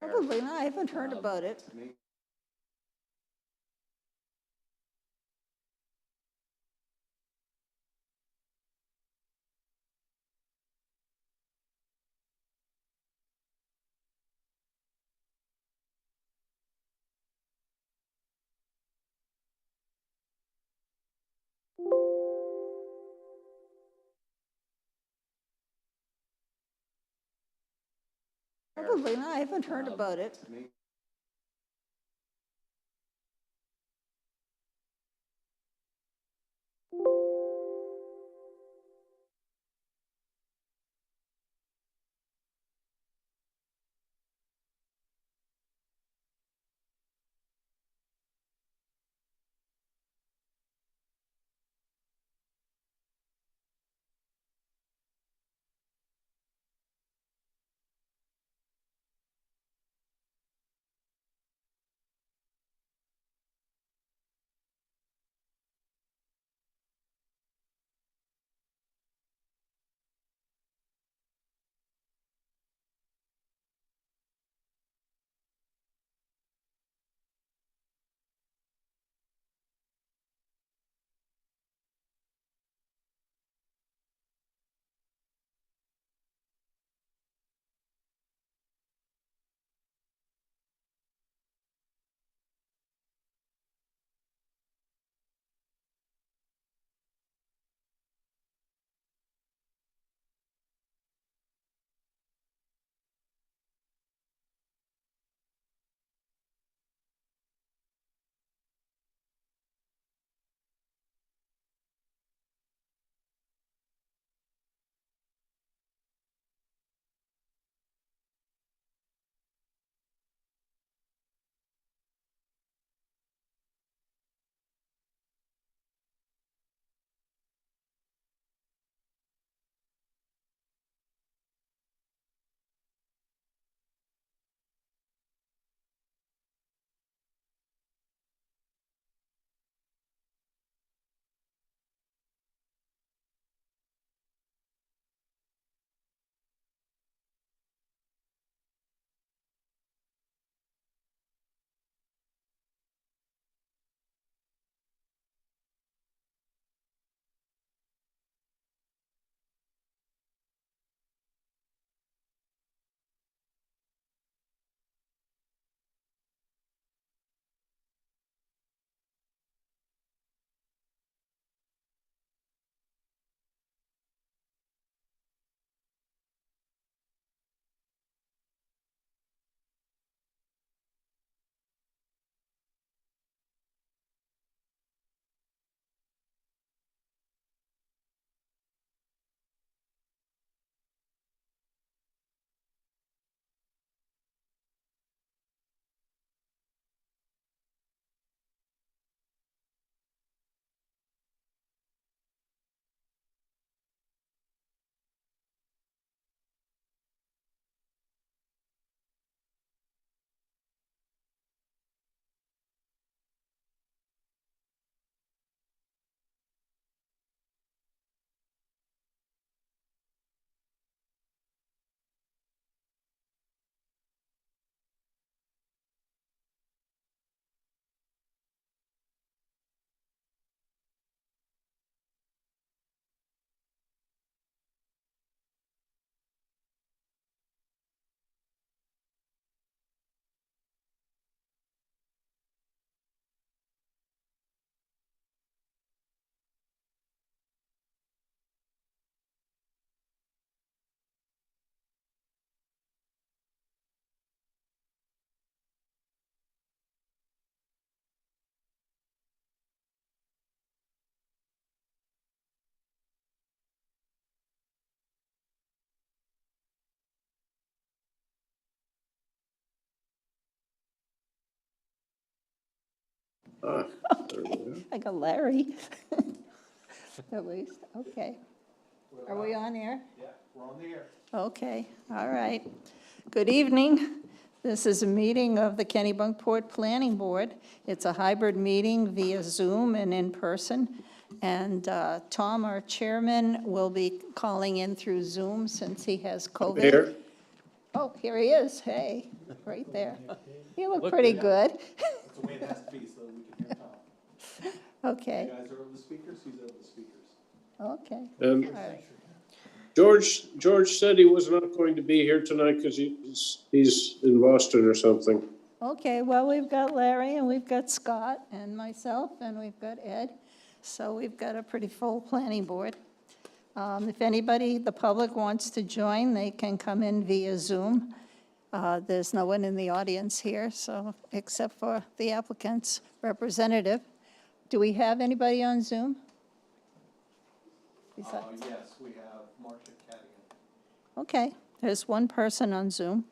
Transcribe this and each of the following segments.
Probably not. I haven't heard about it. Probably not. I haven't heard about it. I got Larry. At least, okay. Are we on air? Yeah, we're on the air. Okay, all right. Good evening. This is a meeting of the Kennebunkport Planning Board. It's a hybrid meeting via Zoom and in person. And Tom, our chairman, will be calling in through Zoom since he has COVID. Here. Oh, here he is. Hey, right there. You look pretty good. That's the way it has to be, so we can hear Tom. Okay, You guys are over the speakers, he's over the speakers. okay. And All right. George said he was not going to be here tonight because he's in Boston or something. Okay, well, we've got Larry, and we've got Scott, and myself, and we've got Ed. So we've got a pretty full planning board. If anybody, the public wants to join, they can come in via Zoom. There's no one in the audience here, so, except for the applicant's representative. Do we have anybody on Zoom? Besides- Yes, we have Marcia Cadigan. Okay, there's one person on Zoom.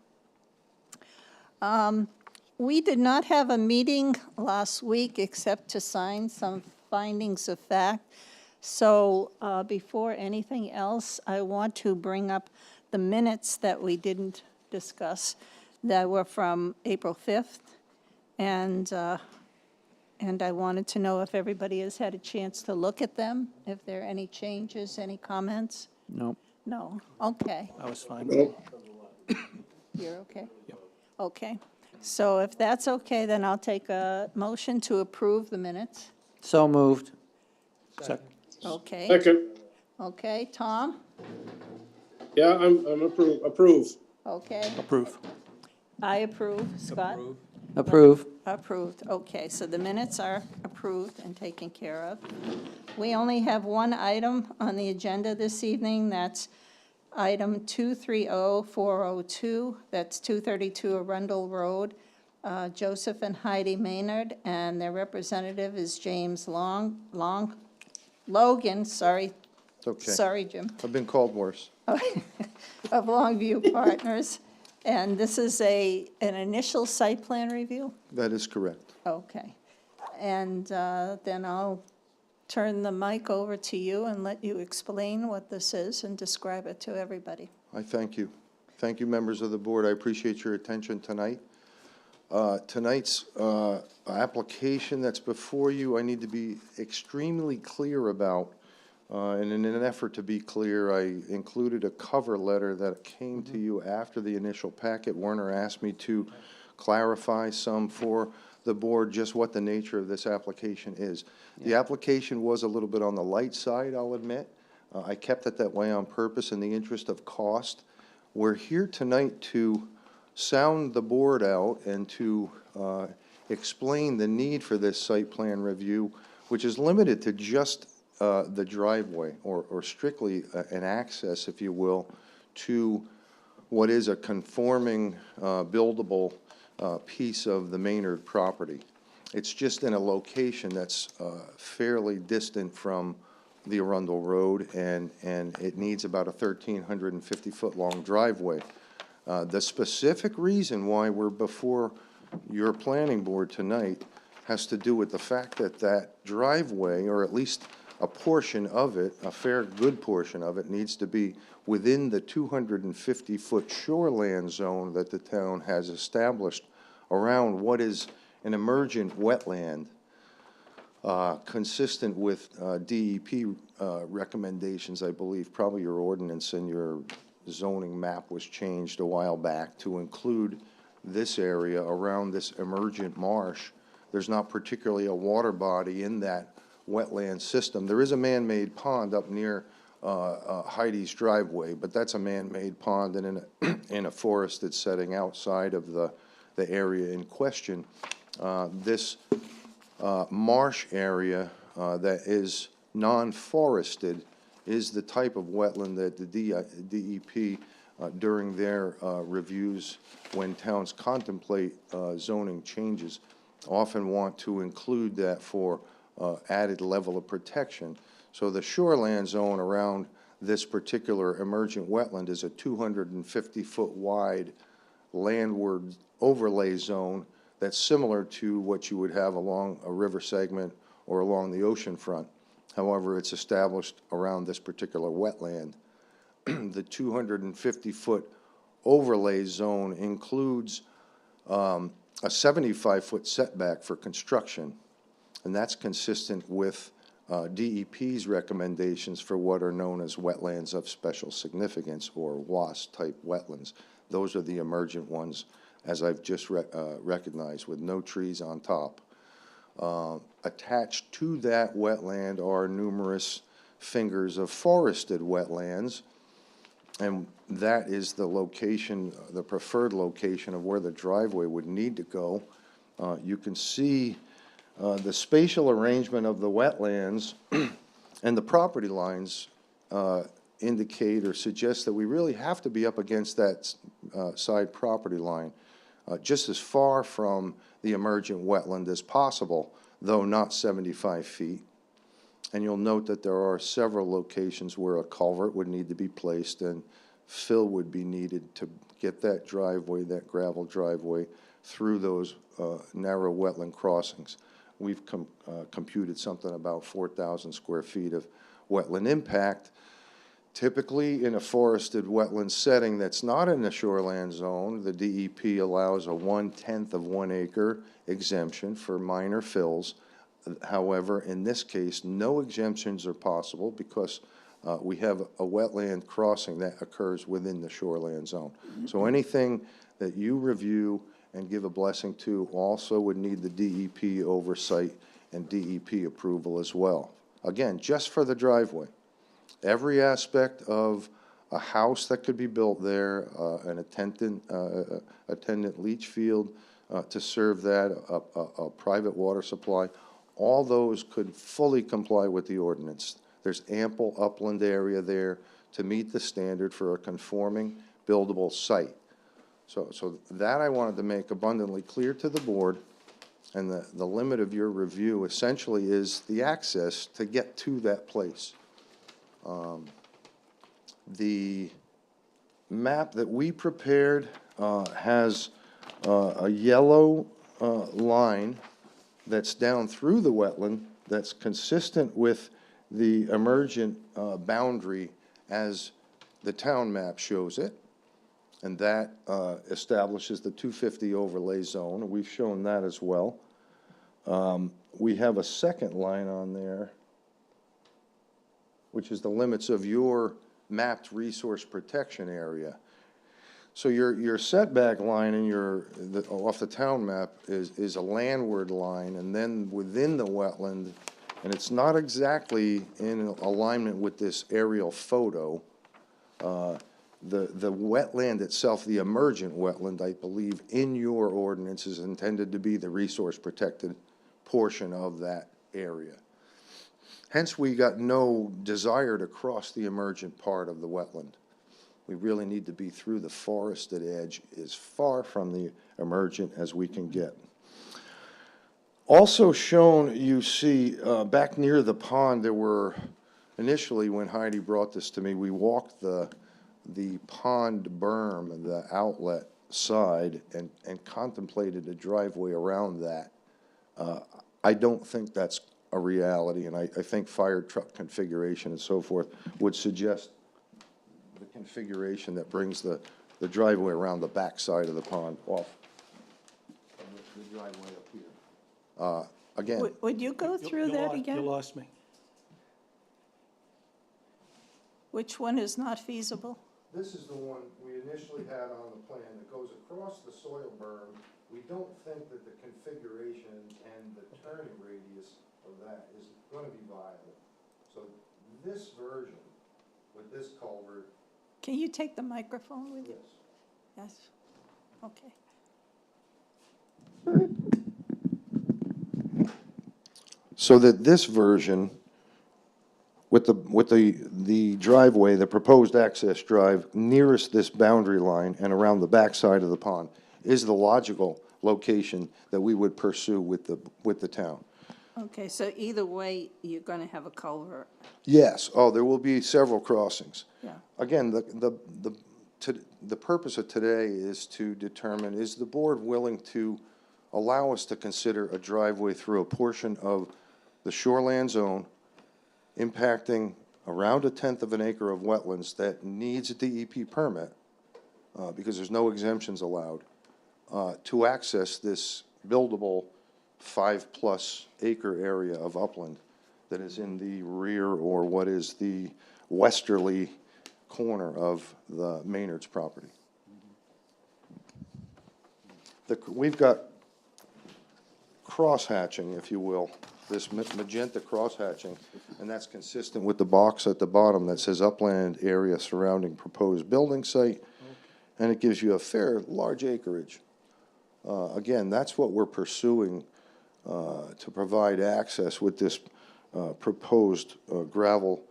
We did not have a meeting last week except to sign some findings of fact. So before anything else, I want to bring up the minutes that we didn't discuss that were from April 5th. And I wanted to know if everybody has had a chance to look at them, if there are any changes, any comments? No, No, okay. I was fine. Well, You're okay? Okay. So if that's okay, then I'll take a motion to approve the minutes. So moved. Okay, second, okay, Tom? yeah, I'm approve. Okay, Approve. I approve. Scott? Approve. Approved. Okay, so the minutes are approved and taken care of. We only have one item on the agenda this evening. That's item 230402. That's 232 Arundel Road. Joseph and Heidi Maynard, and their representative is James Logan, sorry. It's okay. Sorry, Jim. I've been called worse. Of Longview Partners. And this is an initial site plan review? That is correct. Okay. And then I'll turn the mic over to you and let you explain what this is and describe it to everybody. I thank you. Thank you, members of the board. I appreciate your attention tonight. Tonight's application that's before you, I need to be extremely clear about. And in an effort to be clear, I included a cover letter that came to you after the initial packet. Werner asked me to clarify some for the board just what the nature of this application is. The application was a little bit on the light side, I'll admit. I kept it that way on purpose in the interest of cost. We're here tonight to sound the board out and to explain the need for this site plan review, which is limited to just the driveway, or strictly an access, if you will, to what is a conforming buildable piece of the Maynard property. It's just in a location that's fairly distant from the Arundel Road, and it needs about a 1,350-foot long driveway. The specific reason why we're before your planning board tonight has to do with the fact that that driveway, or at least a portion of it, a fair good portion of it, needs to be within the 250-foot shoreland zone that the town has established around what is an emergent wetland, consistent with DEP recommendations, I believe. Probably your ordinance and your zoning map was changed a while back to include this area around this emergent marsh. There's not particularly a water body in that wetland system. There is a man-made pond up near Heidi's driveway, but that's a man-made pond and in a forested setting outside of the area in question. This marsh area that is non-forested is the type of wetland that the DEP, during their reviews when towns contemplate zoning changes, often want to include that for added level of protection. So the shoreland zone around this particular emergent wetland is a 250-foot wide landward overlay zone that's similar to what you would have along a river segment or along the ocean front. However, it's established around this particular wetland. The 250-foot overlay zone includes a 75-foot setback for construction, and that's consistent with DEP's recommendations for what are known as wetlands of special significance, or WAS-type wetlands. Those are the emergent ones, as I've just recognized, with no trees on top. Attached to that wetland are numerous fingers of forested wetlands, and that is the location, the preferred location of where the driveway would need to go. You can see the spatial arrangement of the wetlands and the property lines indicate or suggest that we really have to be up against that side property line, just as far from the emergent wetland as possible, though not 75 feet. And you'll note that there are several locations where a culvert would need to be placed and fill would be needed to get that driveway, that gravel driveway, through those narrow wetland crossings. We've computed something about 4,000 square feet of wetland impact. Typically, in a forested wetland setting that's not in the shoreland zone, the DEP allows a 1/10 of 1 acre exemption for minor fills. However, in this case, no exemptions are possible because we have a wetland crossing that occurs within the shoreland zone. So anything that you review and give a blessing to also would need the DEP oversight and DEP approval as well. Again, just for the driveway. Every aspect of a house that could be built there, an attendant leach field to serve that, a private water supply, all those could fully comply with the ordinance. There's ample upland area there to meet the standard for a conforming buildable site. So that I wanted to make abundantly clear to the board, and the limit of your review essentially is the access to get to that place. The map that we prepared has a yellow line that's down through the wetland that's consistent with the emergent boundary as the town map shows it. And that establishes the 250 overlay zone. We've shown that as well. We have a second line on there, which is the limits of your mapped resource protection area. So your setback line in off the town map is a landward line, and then within the wetland, and it's not exactly in alignment with this aerial photo. The wetland itself, the emergent wetland, I believe, in your ordinance is intended to be the resource protected portion of that area. Hence, we got no desire to cross the emergent part of the wetland. We really need to be through the forested edge as far from the emergent as we can get. Also shown, you see, back near the pond, there were, initially when Heidi brought this to me, we walked the pond berm, the outlet side, and contemplated a driveway around that. I don't think that's a reality, and I think fire truck configuration and so forth would suggest the configuration that brings the driveway around the back side of the pond off the driveway up here. Again, Would you go through that You again? lost me. Which one is not feasible? this is the one we initially had on the plan that goes across the soil berm. We don't think that the configuration and the turning radius of that is going to be viable. So this version with this culvert, Can you take the microphone with you? yes. Yes. Okay. So that this version, with the driveway, the proposed access drive nearest this boundary line and around the backside of the pond, is the logical location that we would pursue with the town. Okay, so either way, you're going to have a culvert. Yes, there will be several crossings. Yeah. Again, the purpose of today is to determine, is the board willing to allow us to consider a driveway through a portion of the shoreland zone impacting around 1/10 of an acre of wetlands that needs a DEP permit, because there's no exemptions allowed, to access this buildable 5+ acre area of upland that is in the rear, or what is the westerly corner of the Maynard's property. we've got cross-hatching, if you will, this magenta cross-hatching, and that's consistent with the box at the bottom that says upland area surrounding proposed building site, and it gives you a fair, large acreage. Again, that's what we're pursuing to provide access with this proposed gravel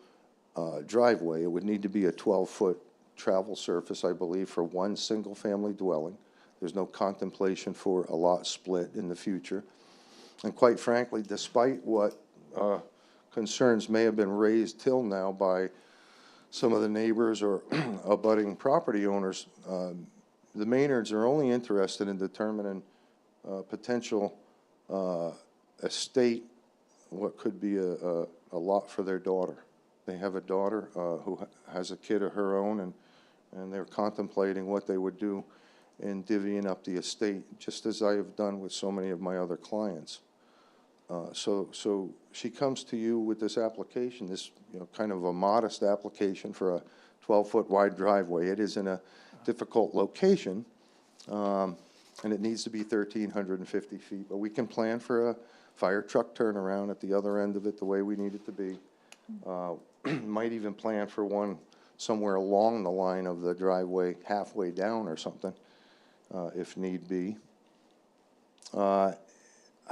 driveway. It would need to be a 12-foot travel surface, I believe, for one single-family dwelling. There's no contemplation for a lot split in the future. And quite frankly, despite what concerns may have been raised till now by some of the neighbors or abutting property owners, the Maynards are only interested in determining potential estate, what could be a lot for their daughter. They have a daughter who has a kid of her own, and they're contemplating what they would do in divvying up the estate, just as I have done with so many of my other clients. So she comes to you with this application, this, kind of a modest application for a 12-foot wide driveway. It is in a difficult location, and it needs to be 1,350 feet, but we can plan for a fire truck turnaround at the other end of it the way we need it to be. Might even plan for one somewhere along the line of the driveway, halfway down or something, if need be.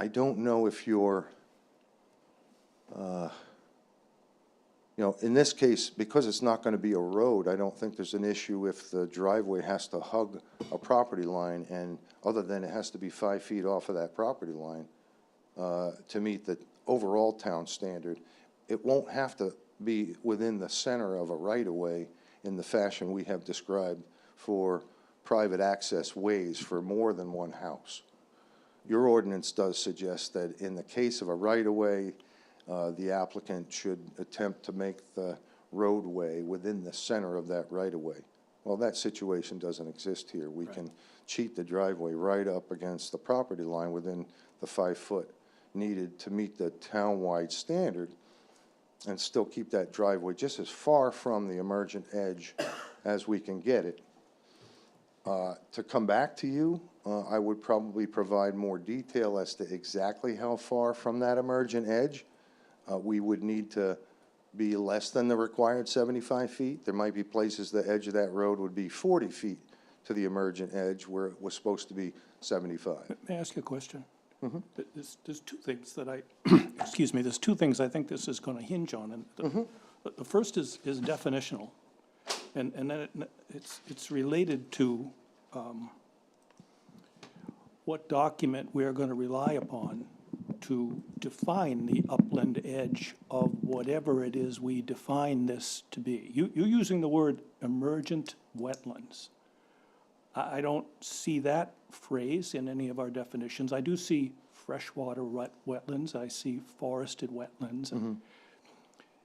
I don't know if you're, in this case, because it's not going to be a road, I don't think there's an issue if the driveway has to hug a property line, and other than it has to be 5 feet off of that property line to meet the overall town standard. It won't have to be within the center of a right-of-way in the fashion we have described for private access ways for more than one house. Your ordinance does suggest that in the case of a right-of-way, the applicant should attempt to make the roadway within the center of that right-of-way. Well, that situation doesn't exist here. We can cheat the driveway right up against the property line within the 5 foot needed to meet the town-wide standard, and still keep that driveway just as far from the emergent edge as we can get it. To come back to you, I would probably provide more detail as to exactly how far from that emergent edge. We would need to be less than the required 75 feet. There might be places the edge of that road would be 40 feet to the emergent edge where it was supposed to be 75. May I ask you a question? There's two things that I, excuse me, there's two things I think this is going to hinge on. And the first is definitional, and then it's related to what document we are going to rely upon to define the upland edge of whatever it is we define this to be. You're using the word emergent wetlands. I don't see that phrase in any of our definitions. I do see freshwater wetlands. I see forested wetlands. And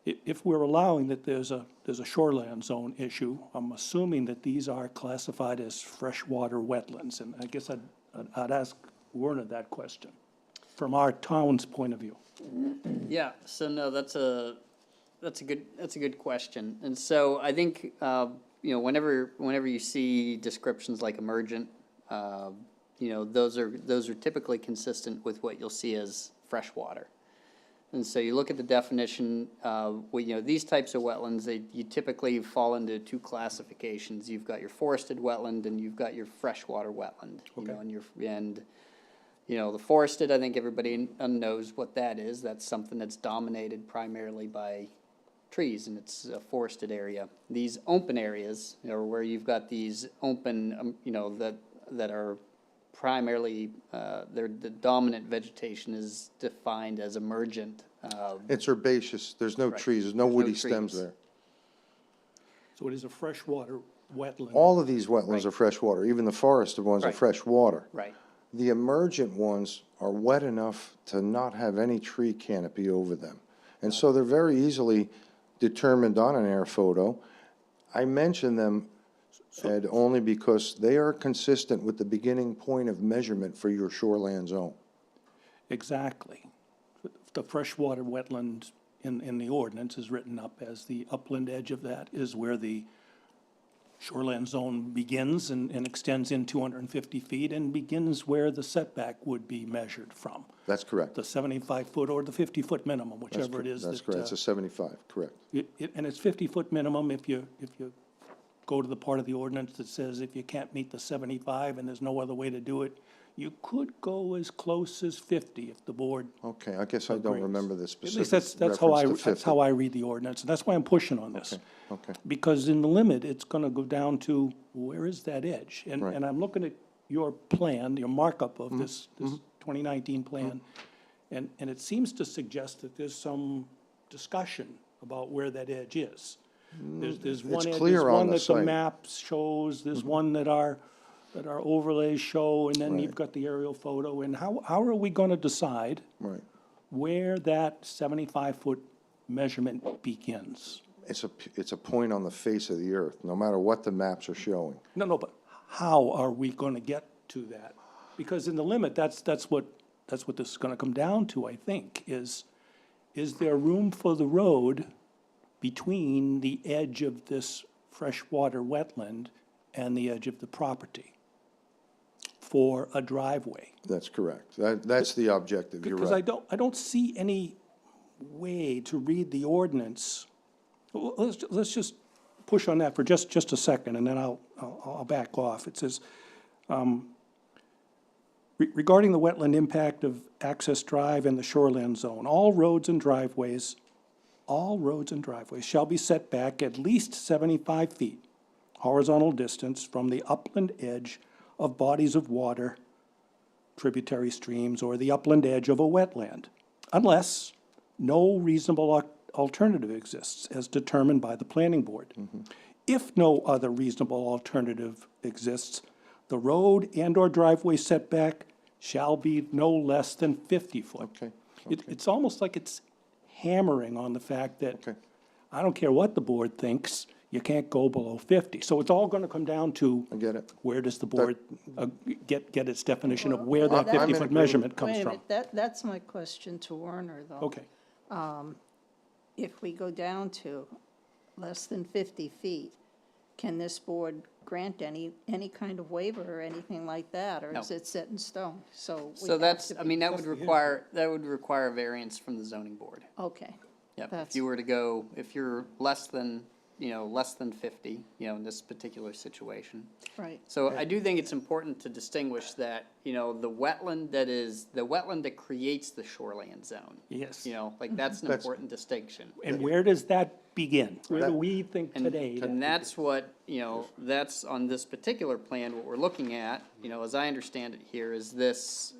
if we're allowing that there's a shoreland zone issue, I'm assuming that these are classified as freshwater wetlands. And I guess I'd ask Werner that question from our town's point of view. Yeah, so no, that's a good question. And so I think, whenever you see descriptions like emergent, those are typically consistent with what you'll see as freshwater. And so you look at the definition, these types of wetlands, you typically fall into two classifications. You've got your forested wetland and you've got your freshwater wetland. The forested, I think everybody knows what that is. That's something that's dominated primarily by trees, and it's a forested area. These open areas, where you've got these open, that are primarily, the dominant vegetation is defined as emergent. It's herbaceous. There's no Right. trees. There's no There's no woody stems trees. there. So it is a freshwater wetland. All of these wetlands Right. are freshwater. Even the forested ones are Right. freshwater. Right. The emergent ones are wet enough to not have any tree canopy over them. And so they're very easily determined on an air photo. I mention them, Ed, only because they are consistent with the beginning point of measurement for your shoreland zone. Exactly. The freshwater wetland in the ordinance is written up as the upland edge of that is where the shoreland zone begins and extends in 250 feet and begins where the setback would be measured from, That's correct. the 75-foot or the 50-foot minimum, whichever it is. That's that, correct. It's a 75, correct. And it's 50-foot minimum if you go to the part of the ordinance that says if you can't meet the 75 and there's no other way to do it, you could go as close as 50 if the board Okay, I guess I don't agrees. remember the At specific least reference that's to how 50. I read the ordinance, and that's why I'm pushing on this. Okay, Because in the limit, it's gonna go down to, where is that edge? Right. And I'm looking at your plan, your markup of this 2019 plan, and it seems to suggest that there's some discussion about where that edge is. There's one edge, clear there's on one the that the site. map shows, there's one that our overlays show, and then you've Right. got the aerial photo, and how are we gonna decide right. where that 75-foot measurement begins? It's a point on the face of the earth, no matter what the maps are showing. No, but how are we gonna get to that? Because in the limit, that's what this is gonna come down to, I think, is there room for the road between the edge of this freshwater wetland and the edge of the property for a driveway? That's correct. That's the objective, you're Because right. I don't see any way to read the ordinance. Well, let's just push on that for just a second, and then I'll back off. It says, regarding the wetland impact of access drive and the shoreland zone, all roads and driveways shall be set back at least 75 feet, horizontal distance from the upland edge of bodies of water, tributary streams, or the upland edge of a wetland, unless no reasonable alternative exists as determined by the planning board. If no other reasonable alternative exists, the road and/or driveway setback shall be no less than 50 foot. Okay, It's almost like it's hammering on the fact that, okay. I don't care what the board thinks, you can't go below 50. So it's all gonna come down to, I get it. where does the board get its definition of where Well, that I'm in 50-foot agreement. measurement comes Wait a from? minute, that's my question to Werner, though. Okay. If we go down to less than 50 feet, can this board grant any kind of waiver or anything like that? Or is No. it set in stone? So we So have that's, to I be- mean, that would require variance from the zoning board. Okay, Yep, if That's- you were to go, if you're less than 50, in this particular situation. right. So I do think it's important to distinguish that, the wetland that creates the shoreland zone. Yes. That's an That's- important distinction. And where does that begin? Where do That- we think And, today? and that's what, that's on this particular plan, what we're looking at, as I understand it here, is this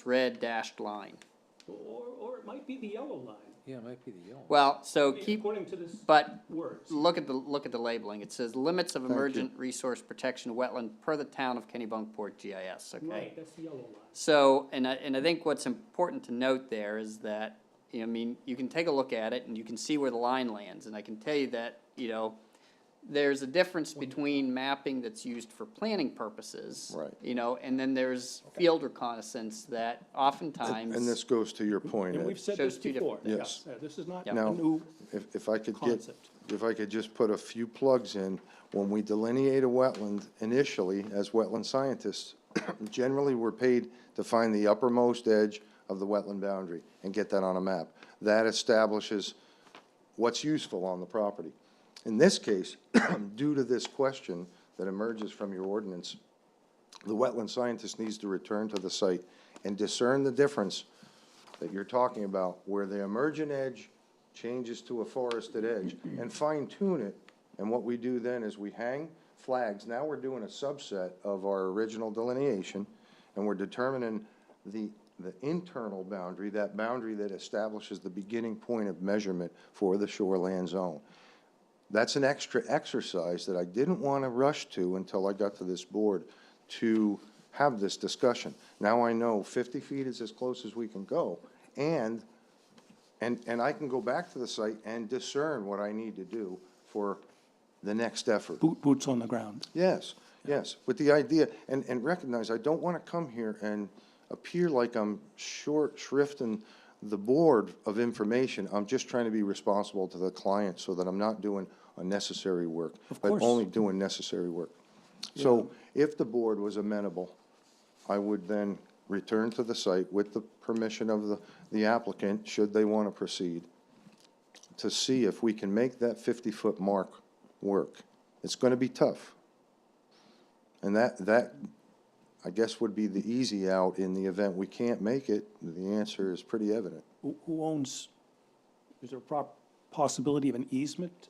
red dashed line. Or it might be the yellow line, Yeah, it might be the yellow. Well, so keep, according to this but words. look at the labeling. It says limits of emergent resource protection wetland per the town of Kennebunkport GIS, okay? Right, that's the yellow line. So, and I think what's important to note there is that, you can take a look at it and you can see where the line lands. And I can tell you that, there's a difference between mapping that's used for planning purposes. Right. And then there's field reconnaissance that oftentimes. And this goes to your point, And we've Ed. said Shows this two before. different things. Yeah, this is not Yeah. a Now, new if I could concept. if I could just put a few plugs in, when we delineate a wetland initially, as wetland scientists, generally we're paid to find the uppermost edge of the wetland boundary and get that on a map. That establishes what's useful on the property. In this case, due to this question that emerges from your ordinance, the wetland scientist needs to return to the site and discern the difference that you're talking about, where the emergent edge changes to a forested edge, and fine tune it. And what we do then is we hang flags. Now we're doing a subset of our original delineation, and we're determining the internal boundary, that boundary that establishes the beginning point of measurement for the shoreland zone. That's an extra exercise that I didn't want to rush to until I got to this board to have this discussion. Now I know 50 feet is as close as we can go, and I can go back to the site and discern what I need to do for the next effort. Boots on the ground. Yes, yes, with the idea, and recognize, I don't want to come here and appear like I'm shrifting the board of information. I'm just trying to be responsible to the client so that I'm not doing necessary work. Of But course. only doing necessary work. So if the board was amenable, I would then return to the site with the permission of the applicant, should they want to proceed, to see if we can make that 50-foot mark work. It's going to be tough. And that, I guess, would be the easy out in the event we can't make it. The answer is pretty evident. Who owns, is there a possibility of an easement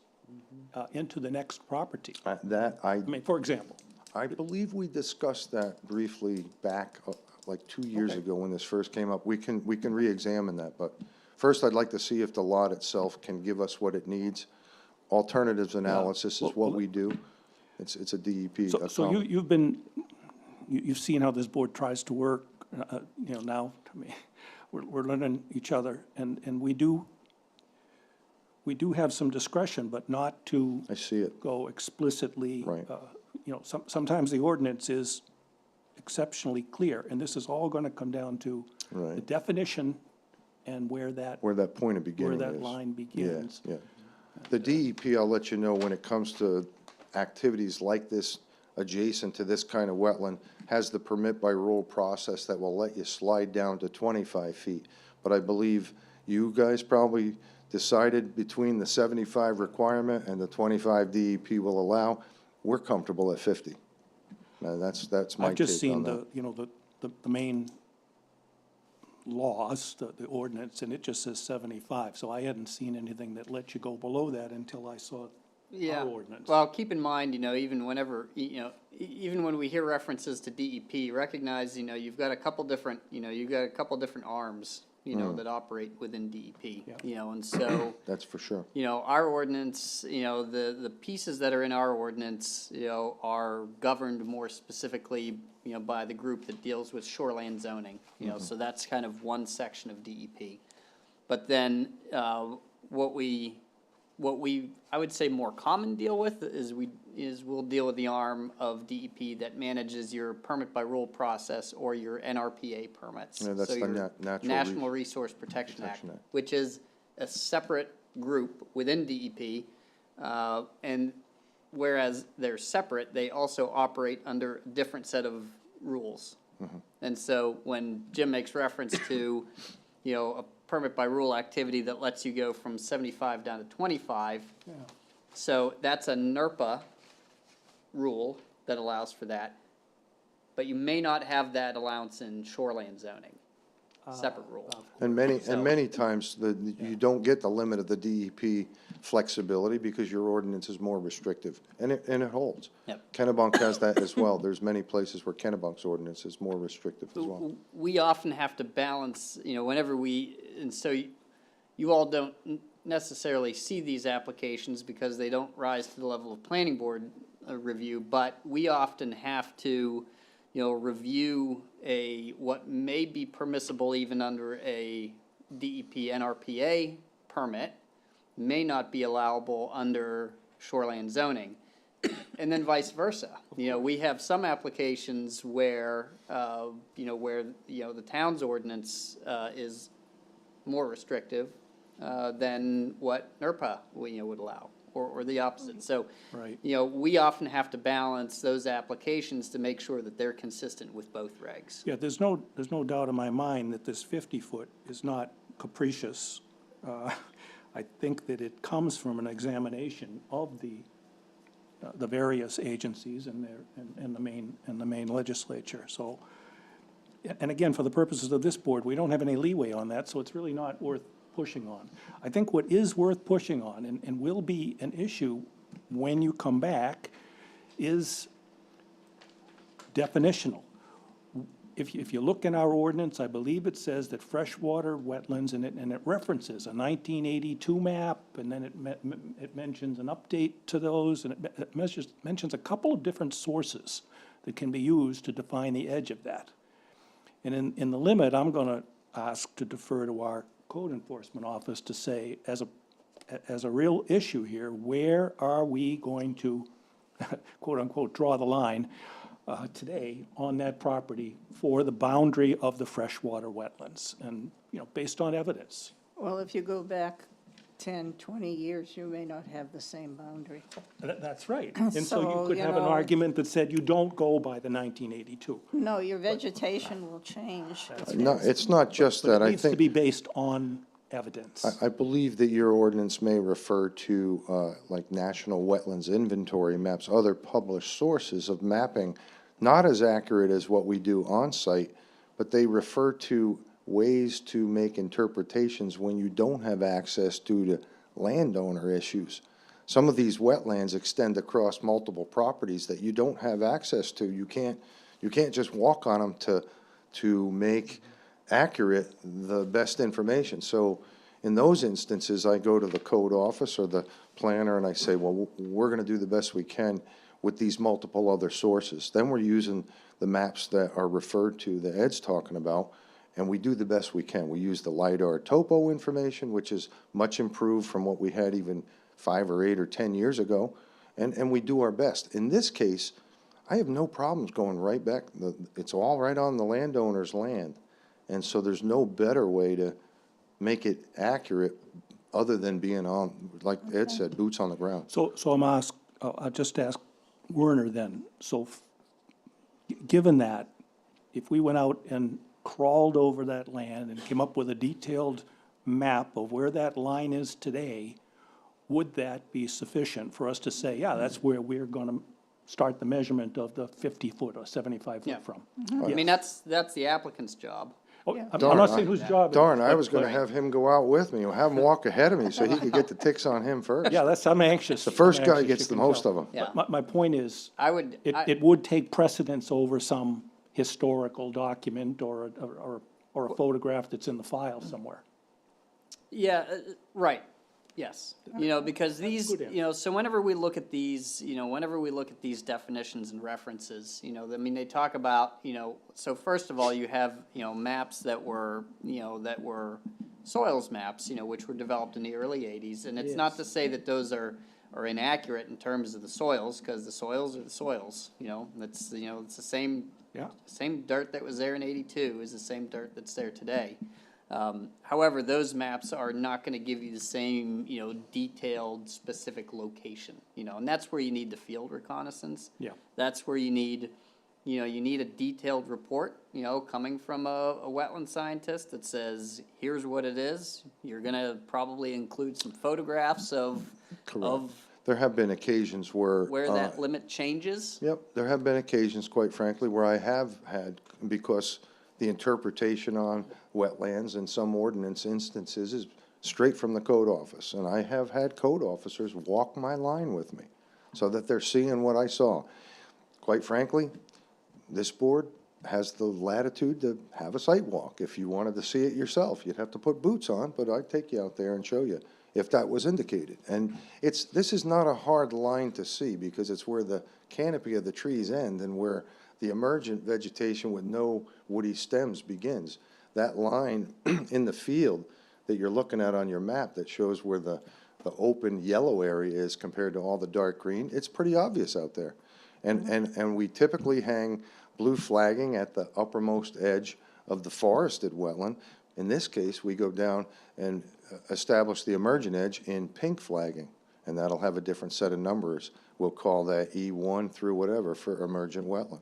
into the next property? I mean, for example. I believe we discussed that briefly back, like 2 years Okay. ago when this first came up. We can re-examine that, but first I'd like to see if the lot itself can give us what it needs. Alternatives analysis is Well, what we do. It's a DEP. So you've seen how this board tries to work, you know, now, I mean, we're learning each other, and we do have some discretion, but not to I see it. go explicitly. Right. You know, sometimes the ordinance is exceptionally clear, and this is all gonna come down to the Right. definition and where that Where that point of beginning is. line Yeah, begins. yeah. The DEP, I'll let you know, when it comes to activities like this adjacent to this kind of wetland, has the permit by rule process that will let you slide down to 25 feet. But I believe you guys probably decided between the 75 requirement and the 25 DEP will allow, we're comfortable at 50. And that's my I've just take on seen that. you know, the main laws, the ordinance, and it just says 75, so I hadn't seen anything that let you go below that until I saw Yeah. our ordinance. Well, keep in mind, you know, even whenever, you know, even when we hear references to DEP, recognize, you know, you've got a couple different arms, you know, that operate within DEP, Yeah. you know, and so, That's for sure. you know, our ordinance, you know, the pieces that are in our ordinance, you know, are governed more specifically, you know, by the group that deals with shoreland zoning, you know, so that's kind of one section of DEP. But then, what we, I would say more common deal with is we'll deal with the arm of DEP that manages your permit by rule process or your NRPA permits. Yeah, that's So the your Natural National Resource Protection Act, Protection Act. which is a separate group within DEP. And whereas they're separate, they also operate under a different set of rules. And so when Jim makes reference to, you know, a permit by rule activity that lets you go from 75 down to 25, so that's a NERPA rule that allows for that. But you may not have that allowance in shoreland zoning, separate rule. And many times, you don't get the limit of the DEP flexibility because your ordinance is more restrictive, and it holds. Yep. Kennebunk has that as well. There's many places where Kennebunk's ordinance is more restrictive as well. We often have to balance, you know, whenever and so you all don't necessarily see these applications because they don't rise to the level of planning board review, but we often have to, you know, review what may be permissible even under a DEP NRPA permit, may not be allowable under shoreland zoning. And then vice versa. You know, we have some applications where, the town's ordinance is more restrictive than what NERPA, would allow, or the opposite. So, Right. you know, we often have to balance those applications to make sure that they're consistent with both regs. Yeah, there's no doubt in my mind that this 50-foot is not capricious. I think that it comes from an examination of the various agencies and the main legislature. So, and again, for the purposes of this board, we don't have any leeway on that, so it's really not worth pushing on. I think what is worth pushing on, and will be an issue when you come back, is definitional. If you look in our ordinance, I believe it says that freshwater wetlands, and it references a 1982 map, and then it mentions an update to those, and it mentions a couple of different sources that can be used to define the edge of that. And in the limit, I'm gonna ask to defer to our code enforcement office to say, as a real issue here, where are we going to, quote unquote, draw the line today on that property for the boundary of the freshwater wetlands, and, based on evidence. Well, if you go back 10, 20 years, you may not have the same boundary. That's right. And so you So, could you have an know, argument that said you don't go by the 1982. No, your vegetation will change. No, it's not just But that. it I needs to think, be based on evidence. I believe that your ordinance may refer to, like National Wetlands Inventory maps, other published sources of mapping, not as accurate as what we do on-site, but they refer to ways to make interpretations when you don't have access due to landowner issues. Some of these wetlands extend across multiple properties that you don't have access to. You can't just walk on them to make accurate the best information. So in those instances, I go to the code office or the planner and I say, well, we're gonna do the best we can with these multiple other sources. Then we're using the maps that are referred to, that Ed's talking about, and we do the best we can. We use the LiDAR topo information, which is much improved from what we had even 5 or 8 or 10 years ago, and we do our best. In this case, I have no problems going right back. It's all right on the landowner's land, and so there's no better way to make it accurate other than being on, like Ed said, boots on the ground. So I'll just ask Werner then. So given that, if we went out and crawled over that land and came up with a detailed map of where that line is today, would that be sufficient for us to say, yeah, that's where we're gonna start the measurement of the 50-foot or 75-foot Yeah. from? I mean, that's the applicant's job. Oh, Yeah. I'm Darn, not saying whose job it is. Darn, I but- was gonna but- have him go out with me, or have him walk ahead of me so he could get the ticks on him first. Yeah, I'm anxious. The first I'm guy anxious, gets you the can most tell. of them. Yeah. But my point is, I would, it would take precedence over some historical document or a photograph that's in the file somewhere. yeah, right, yes. You know, because these, good answer. you know, so whenever we look at these, you know, whenever we look at these definitions and references, you know, I mean, they talk about, you know, so first of all, you have, you know, maps that were, you know, that were soils maps, you know, which were developed in the early 80s. And it's not to say that those are inaccurate in terms of the soils, because the soils are the soils, you know, it's the same, Yeah. same dirt that was there in 82 is the same dirt that's there today. However, those maps are not gonna give you the same, you know, detailed, specific location, you know, and that's where you need the field reconnaissance. Yeah. That's where you need, you know, you need a detailed report, you know, coming from a wetland scientist that says, here's what it is. You're gonna probably include some photographs of There have been occasions where. where that limit changes. Yep, there have been occasions, quite frankly, where I have had, because the interpretation on wetlands in some ordinance instances is straight from the code office. And I have had code officers walk my line with me so that they're seeing what I saw. Quite frankly, this board has the latitude to have a site walk. If you wanted to see it yourself, you'd have to put boots on, but I'd take you out there and show you if that was indicated. And this is not a hard line to see because it's where the canopy of the trees end and where the emergent vegetation with no woody stems begins. That line in the field that you're looking at on your map that shows where the open yellow area is compared to all the dark green, it's pretty obvious out there. And we typically hang blue flagging at the uppermost edge of the forested wetland. In this case, we go down and establish the emergent edge in pink flagging, and that'll have a different set of numbers. We'll call that E1 through whatever for emergent wetland.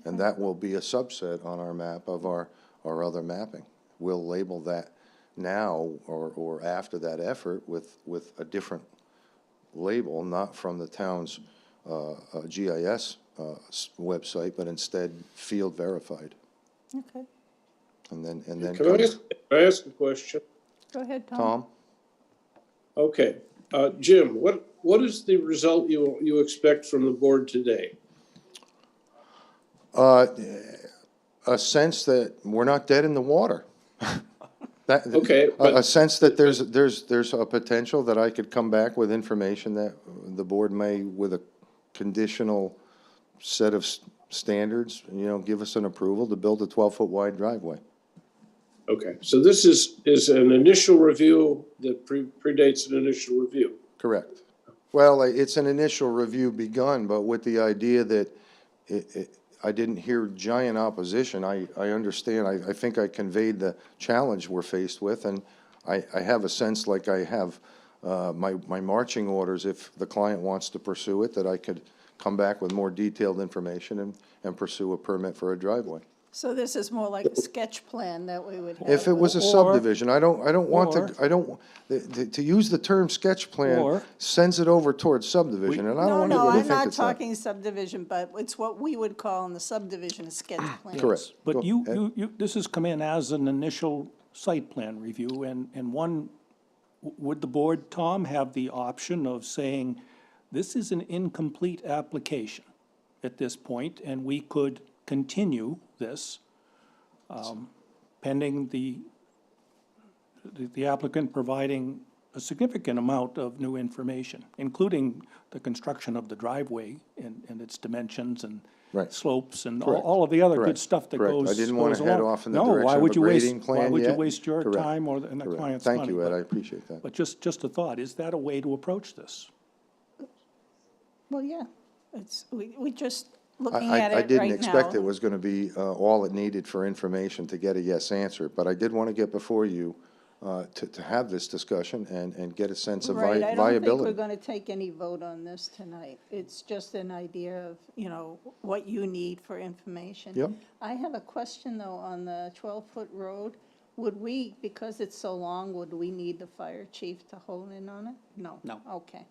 And that will be a subset on our map of our other mapping. We'll label that now or after that effort with a different label, not from the town's GIS website, but instead field verified. Okay, And then Can I ask a question? go ahead, Tom. Tom? Okay, Jim, what is the result you expect from the board today? A sense that we're not dead in the water. Okay, A sense that there's a potential that I could come back with information that the board may, with a conditional set of standards, give us an approval to build a 12-foot wide driveway. Okay, so this is an initial review that predates an initial review. Correct. Well, it's an initial review begun, but with the idea that I didn't hear giant opposition. I understand. I think I conveyed the challenge we're faced with, and I have a sense like I have my marching orders, if the client wants to pursue it, that I could come back with more detailed information and pursue a permit for a driveway. So this is more like a sketch plan that we would have. If it was a Or- subdivision, I don't want or- to, I don't, to use the term sketch plan Or- sends it over towards subdivision, and I don't No, want no, anybody to I'm think not it's that. talking subdivision, but it's what we would call in the subdivision a sketch plan. Correct. But Go ahead. this has come in as an initial site plan review, and one, would the board, Tom, have the option of saying, this is an incomplete application at this point, and we could continue this, pending the applicant providing a significant amount of new information, including the construction of the driveway and its dimensions and Right. slopes and Correct. all of the other good Correct. stuff that Correct. goes. I didn't want goes to head along. off in the No, why direction of would a you waste- grading plan Why would you yet. waste your Correct. time and the Correct. client's Thank money? you, Ed, but- I appreciate that. But just a thought, is that a way to approach this? Well, yeah, we just I, looking I at I it didn't right expect now. it was going to be all it needed for information to get a yes answer, but I did want to get before you to have this discussion and get a sense of Right, I don't think we're viability. gonna take any vote on this tonight. It's just an idea of, what you need for information. Yep. I have a question, though, on the 12-foot road. Would we, because it's so long, would we need the fire chief to hone in on it? No? No. Okay,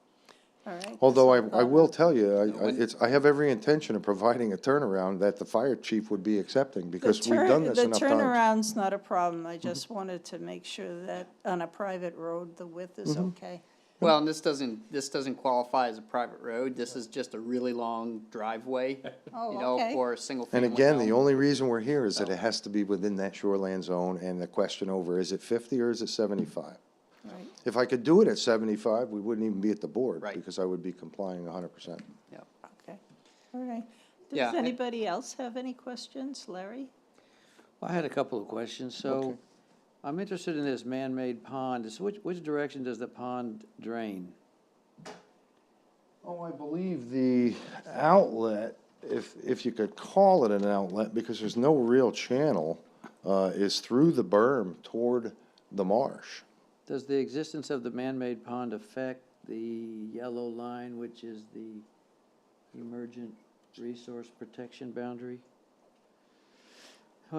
all right. Although I That's what will thought. tell you, I have every intention of providing a turnaround that the fire chief would be accepting, because we've done this enough The times. turnaround's not a problem. I just wanted to make sure that on a private road, the width is Mm-hmm. okay. Well, and this doesn't qualify as a private road. This is just a really long driveway, Oh, okay. for a single And family again, the home. only reason we're here is that it has to be within that shoreland zone, and the question over, is it 50 or is it 75? Right. If I could do it at 75, we wouldn't even be at the board, Right. because I would be complying 100%. Yeah. Okay, all right. Yeah, Does I- anybody else have any questions? Larry? I had a couple of questions. So Okay. I'm interested in this man-made pond. So which direction does the pond drain? Oh, I believe the outlet, if you could call it an outlet, because there's no real channel, is through the berm toward the marsh. Does the existence of the man-made pond affect the yellow line, which is the emergent resource protection boundary?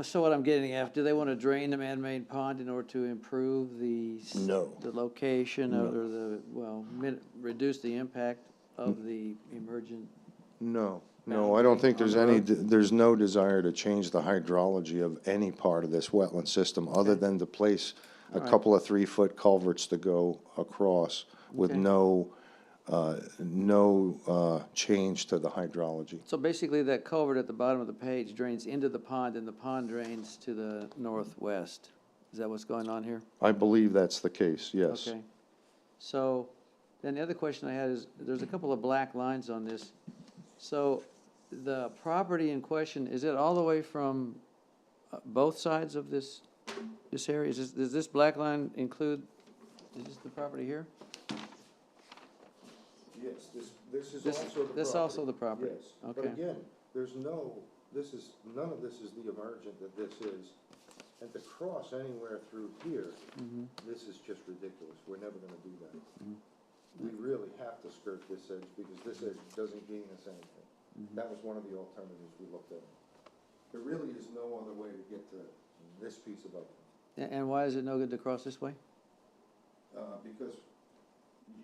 So what I'm getting at, do they want to drain the man-made pond in order to improve the No. the location of, or the, reduce the impact of the emergent? No, I don't think there's there's no desire to change the hydrology of any part of this wetland system, other than to place a Alright. couple of 3-foot culverts to go across with Okay. no change to the hydrology. So basically, that culvert at the bottom of the page drains into the pond, and the pond drains to the northwest. Is that what's going on here? I believe that's the case, yes. Okay. So, then the other question I had is, there's a couple of black lines on this. So, the property in question, is it all the way from both sides of this area? Does this black line include, is this the property here? Yes, this is This- also the property. this also the property? Yes, but Okay. again, there's none of this is the emergent that this is. And to cross anywhere through here, this is just ridiculous. We're never gonna do that. We really have to skirt this edge, because this edge doesn't gain us anything. That was one of the alternatives we looked at. There really is no other way to get to this piece of upland, And why is it no good to cross this way? because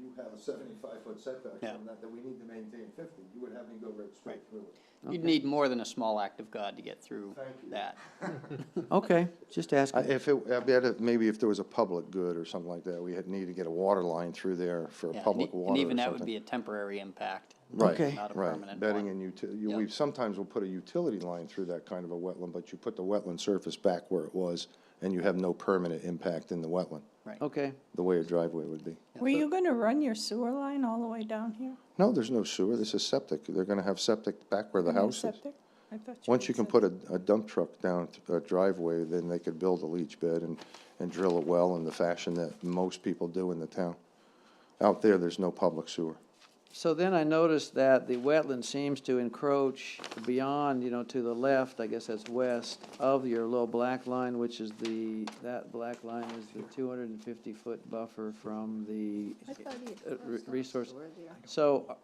you have a 75-foot setback Yeah. from that we need to maintain 50. You would have me go right straight through it. You'd need more than a small act of God to get through Thank you. that. Okay, just asking. If it, I bet maybe if there was a public good or something like that, we had need to get a water line through there for a Yeah, public water or And even something. that would be a temporary impact, Right, Okay. not a right. permanent Bedding one. and Yep. we sometimes will put a utility line through that kind of a wetland, but you put the wetland surface back where it was, and you have no permanent impact in the wetland, Okay, the way a driveway would be. Were you gonna run your sewer line all the way down here? No, there's no sewer, this is septic. They're gonna have septic back where the Your house is. septic? I thought Once you had can put a dump truck down a driveway, then they could build a leach bed and drill a well in the fashion that most people do in the town. Out there, there's no public sewer. So then I noticed that the wetland seems to encroach beyond, to the left, I guess that's west, of your little black line, which is that black line is the 250-foot buffer from the resource. So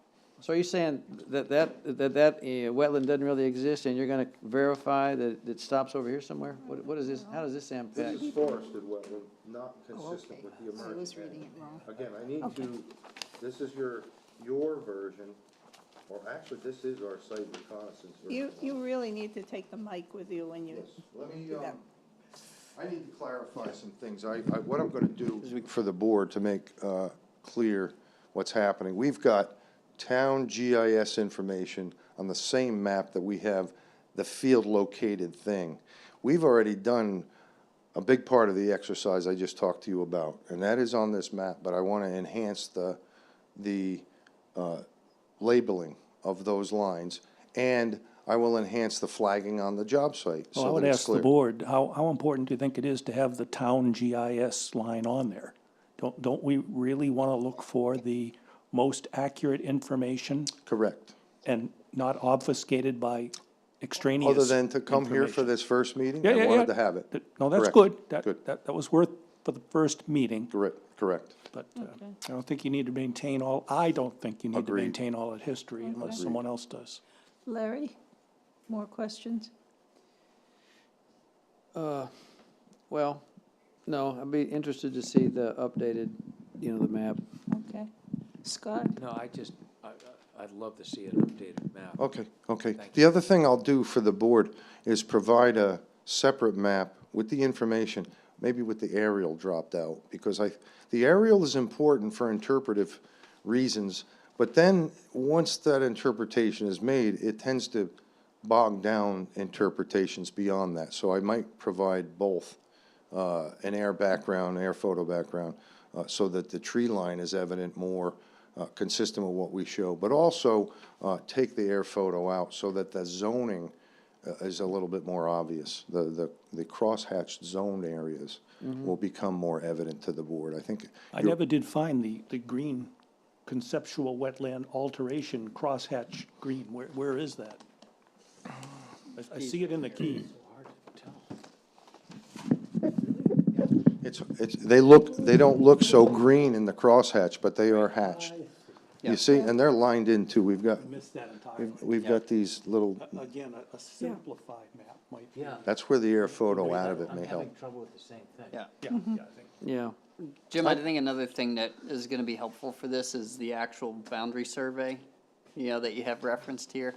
are you saying that wetland doesn't really exist, and you're gonna verify that it stops over here somewhere? What is this, how does this impact? This is forested wetland, not consistent with the emergent. I was reading it wrong. Again, I need to, this is your version, or actually, this is our site reconnaissance version. You really need to take the mic with you when you Yes, let me, do that. I need to clarify some things. What I'm gonna do for the board to make, clear what's happening. We've got town GIS information on the same map that we have the field located thing. We've already done a big part of the exercise I just talked to you about, and that is on this map, but I want to enhance the labeling of those lines, and I will enhance the flagging on the job site. Well, I so would that it's ask the clear. board, how important do you think it is to have the town GIS line on there? Don't we really want to look for the most accurate information Correct. and not obfuscated by extraneous Other than to come here for information? this first meeting, Yeah, I yeah, wanted yeah. to have it. No, that's Correct. good. Good. That was worth for the first meeting, Correct. but I don't think you need to maintain I don't think you need to Agreed. maintain all that history unless someone else does. Larry, more questions? Well, no, I'd be interested to see the updated, the map. Okay. Scott? No, I'd love to see an updated map. Okay. Thank The other thing I'll do for the board is provide a separate map with the information, maybe with the aerial dropped out, because the aerial is important for interpretive reasons, but then, once that interpretation is made, it tends to bog down interpretations beyond that. So I might provide both, an air photo background, so that the tree line is evident more, consistent with what we show, but also take the air photo out so that the zoning is a little bit more obvious. The crosshatched zoned areas will become more evident to the board. I think. I never did find the green conceptual wetland alteration crosshatch green. Where is that? I see it in the key. They don't look so green in the crosshatch, but they are hatched. Yeah. You see, and they're lined in too. We've got, I missed that entirely. we've got these little, Again, a simplified map might be. Yeah. that's where the air photo out of it I'm may having help. trouble with the same thing. Yeah. Yeah, I think. Yeah. Jim, I think another thing that is gonna be helpful for this is the actual boundary survey, that you have referenced here.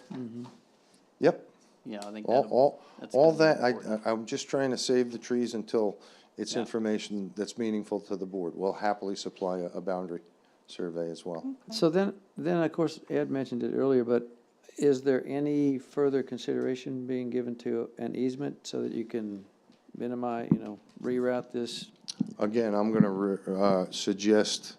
Yep, I think that's all gonna be that, important. I'm just trying to save the trees until it's information that's meaningful to the board. We'll happily supply a boundary survey as well. So then, of course, Ed mentioned it earlier, but is there any further consideration being given to an easement so that you can minimize, reroute this? Again, I'm gonna suggest,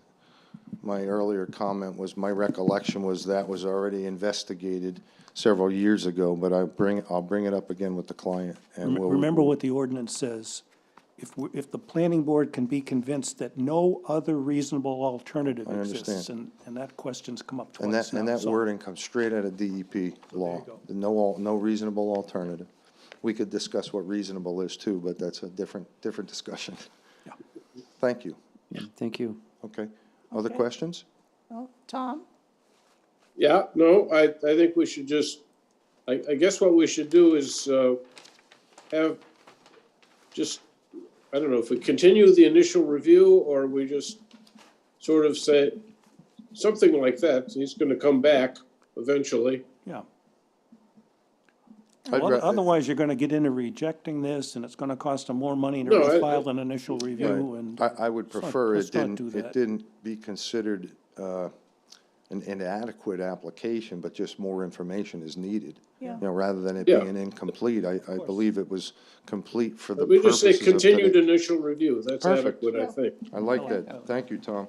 my earlier comment was, my recollection was that was already investigated several years ago, but I'll bring it up again with the client, and we'll. Remember what the ordinance says. If the planning board can be convinced that no other reasonable alternative I understand. exists, and that question's come up And twice that, now, that so- wording comes straight out of DEP law. No reasonable alternative. We could discuss what reasonable is too, but that's a different discussion. Yeah. Thank you. Thank you. Okay. Other Okay. questions? Oh, Tom? Yeah, no, I think we should just, I guess what we should do is, have just, I don't know, if we continue the initial review, or we just sort of say, something like that. He's gonna come back eventually. Yeah. I'd Well, ra- otherwise, you're gonna get into rejecting this, and it's gonna cost them more money to No, I- refile an initial review, and. I would let's not- prefer let's not do it that. didn't be considered, an inadequate application, but just more information is needed. Yeah. Rather than it Yeah. being incomplete, I believe it was complete for the We just say purposes of continued today. initial review. That's Perfect. adequate, I think. I like that. Thank you, Tom.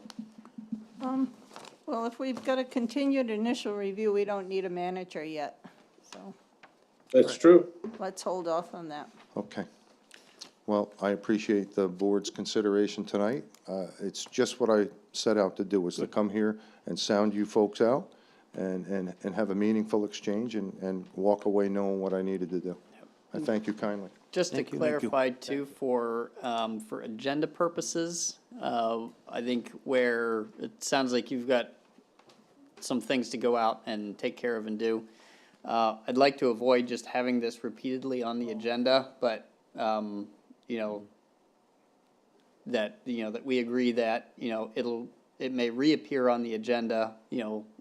Well, if we've got a continued initial review, we don't need a manager yet. So That's true. let's hold off on that. Okay. Well, I appreciate the board's consideration tonight. It's just what I set out to do, was to come here and sound you folks out and have a meaningful exchange and walk away knowing what I needed to do. I thank you kindly. Just to Thank you. clarify too, for agenda purposes, I think where it sounds like you've got some things to go out and take care of and do. I'd like to avoid just having this repeatedly on the agenda, but, you know, that we agree that, it may reappear on the agenda,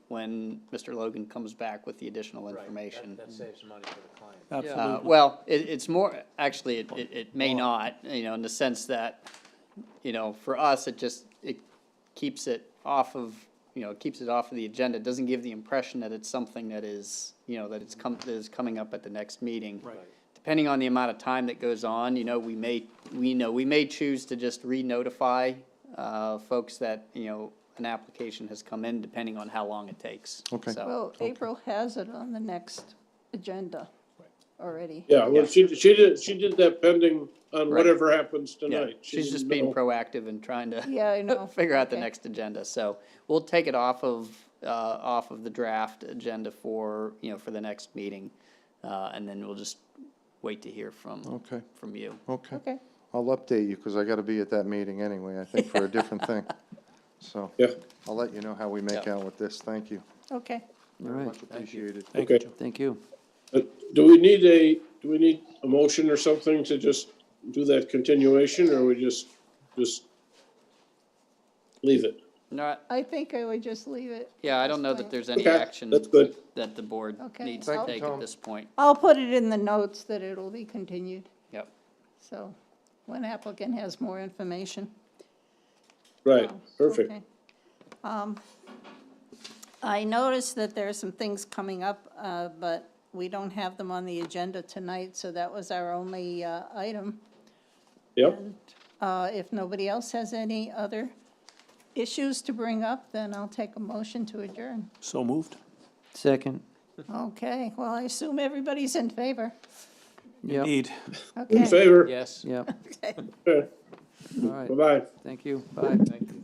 when Mr. Logan comes back with the additional information. That saves money for the client. Absolutely. Well, it's more, actually, it may not, in the sense that, for us, it keeps it off of, keeps it off of the agenda. It doesn't give the impression that it's something that is, that is coming up at the next meeting. Right. Depending on the amount of time that goes on, we may choose to just re-notify, folks that, an application has come in, depending on how long it takes. Okay. So, Well, April has it on the next agenda already. Yeah, well, she did that pending on Right. whatever happens yeah, tonight. She she's just didn't being know. proactive and trying to Yeah, I know. figure out the Okay. next agenda. So we'll take it off of the draft agenda for, for the next meeting. And then we'll just wait to hear from Okay, you. okay. Okay, I'll update you, because I got to be at that meeting anyway, I think, for a different thing. So Yeah, I'll let you know how we make Yeah. out with this. Thank you. okay. All Very right, much appreciated. Thank you, okay. Joe. thank you. Do we need a motion or something to just do that continuation, or we just leave it? No, I think I would just leave it. yeah, I at don't know this that point. there's any Okay, action that's good. that the board Okay. needs Thank to you, take Tom. at this point. I'll put it in the notes that it'll be continued, Yep. so when applicant has more information. Right, Oh, perfect. okay. I noticed that there are some things coming up, but we don't have them on the agenda tonight, so that was our only item. Yep, And if nobody else has any other issues to bring up, then I'll take a motion to adjourn. So moved? Second, Okay, well, I assume everybody's in favor. yep, Indeed. in Okay. favor? Yes. yep, Okay, all right, bye-bye. thank you, bye. Thank you.